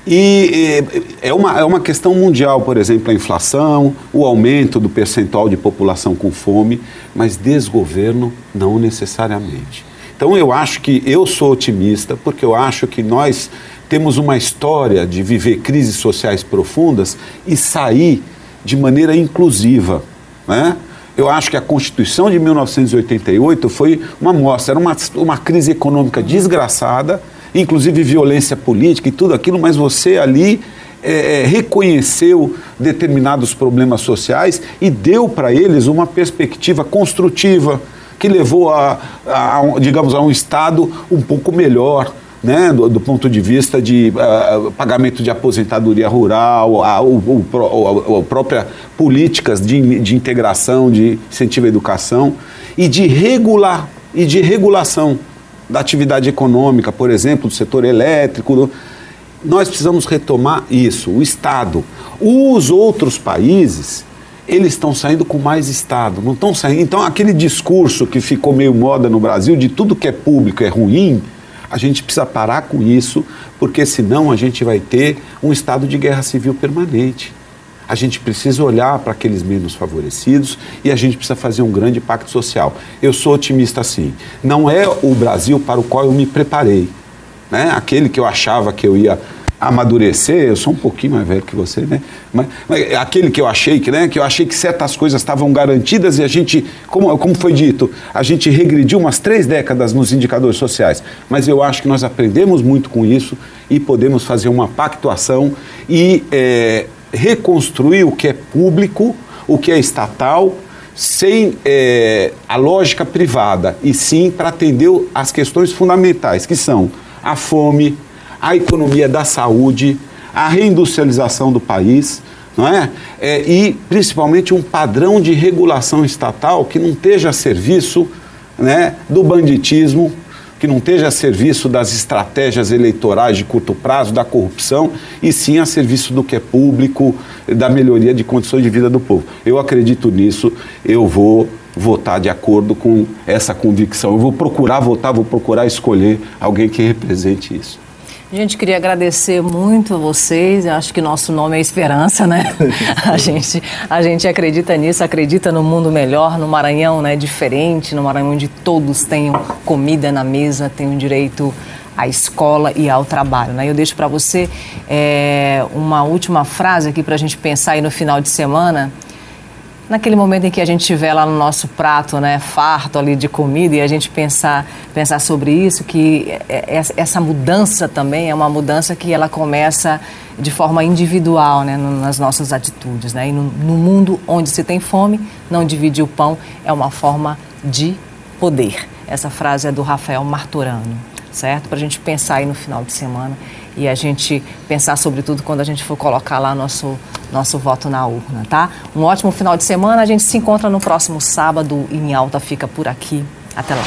E é uma questão mundial, por exemplo, a inflação, o aumento do percentual de população com fome, mas desgoverno não necessariamente. Então eu sou otimista porque eu acho que nós temos uma história de viver crises sociais profundas e sair de maneira inclusiva, né? Eu acho que a Constituição de 1988 foi uma amostra, era uma crise econômica desgraçada, inclusive violência política e tudo aquilo, mas você ali reconheceu determinados problemas sociais e deu para eles uma perspectiva construtiva que levou digamos, a um Estado um pouco melhor, né, do ponto de vista de pagamento de aposentadoria rural, própria políticas de integração, de incentivo à educação e de regulação da atividade econômica, por exemplo, do setor elétrico. Nós precisamos retomar isso, o Estado. Os outros países, eles estão saindo com mais Estado, não estão saindo. Então, aquele discurso que ficou meio moda no Brasil de tudo que é público é ruim, a gente precisa parar com isso, porque senão a gente vai ter um estado de guerra civil permanente. A gente precisa olhar para aqueles menos favorecidos e a gente precisa fazer um grande pacto social. Eu sou otimista sim. Não é o Brasil para o qual eu me preparei,
né? Aquele que eu achava que eu ia amadurecer, eu sou um pouquinho mais velho que você, né? Mas aquele que eu achei que certas coisas estavam garantidas e a gente, como foi dito, a gente regrediu umas 3 décadas nos indicadores sociais. Mas eu acho que nós aprendemos muito com isso e podemos fazer uma pactuação e reconstruir o que é público, o que é estatal, sem a lógica privada, e sim para atender as questões fundamentais, que são a fome, a economia da saúde, a reindustrialização do país, não é? E principalmente um padrão de regulação estatal que não esteja a serviço, né, do banditismo, que não esteja a serviço das estratégias eleitorais de curto prazo, da corrupção, e sim a serviço do que é público, da melhoria de condições de vida do povo. Eu acredito nisso, eu vou votar de acordo com essa convicção. Eu vou procurar votar, vou procurar escolher alguém que represente isso.
Gente, queria agradecer muito a vocês. Eu acho que nosso nome é Esperança, né? A gente acredita nisso, acredita no mundo melhor, no Maranhão, né, diferente, no Maranhão onde todos tenham comida na mesa, tenham direito à escola e ao trabalho, né? Eu deixo para você uma última frase aqui para a gente pensar aí no final de semana. Naquele momento em que a gente estiver lá no nosso prato, né, farto ali de comida, e a gente pensar sobre isso, que essa mudança também é uma mudança que ela começa de forma individual, né, nas nossas atitudes, né? E no mundo onde se tem fome, não dividir o pão é uma forma de poder. Essa frase é do Rafael Martorano, certo? Para a gente pensar aí no final de semana e a gente pensar sobretudo quando a gente for colocar lá nosso voto na urna, tá? Um ótimo final de semana, a gente se encontra no próximo sábado e Em Alta fica por aqui. Até lá.